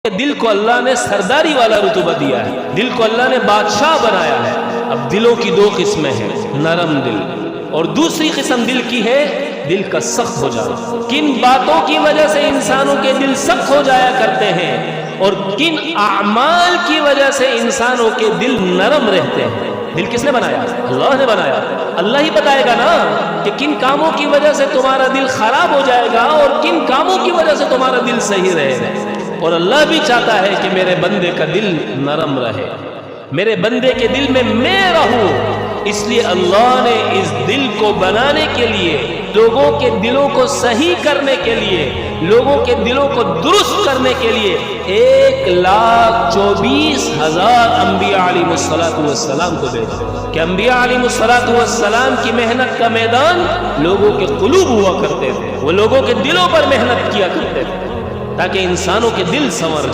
دل کو اللہ نے سرداری والا رتبہ دیا ہے، دل کو اللہ نے بادشاہ بنایا ہے۔ اب دلوں کی دو قسمیں ہیں، نرم دل اور دوسری قسم دل کی ہے دل کا سخت ہو جانا۔ کن باتوں کی وجہ سے انسانوں کے دل سخت ہو جایا کرتے ہیں اور کن اعمال کی وجہ سے انسانوں کے دل نرم رہتے ہیں؟ دل کس نے بنایا؟ اللہ نے بنایا۔ اللہ ہی بتائے گا نا کہ کن کاموں کی وجہ سے تمہارا دل خراب ہو جائے گا اور کن کاموں کی وجہ سے تمہارا دل صحیح رہے گا۔ اور اللہ بھی چاہتا ہے کہ میرے بندے کا دل نرم رہے، میرے بندے کے دل میں رہوں۔ اس لیے اللہ نے اس دل کو بنانے کے لیے، لوگوں کے دلوں کو صحیح کرنے کے لیے، لوگوں کے دلوں کو درست کرنے کے لیے 1,24,000 انبیاء علیہ السلام کو بھیجا کہ انبیاء علیہ السلام کی محنت کا میدان لوگوں کے قلوب ہوا کرتے تھے، وہ لوگوں کے دلوں پر محنت کیا کرتے تھے تاکہ انسانوں کے دل سنور جائے۔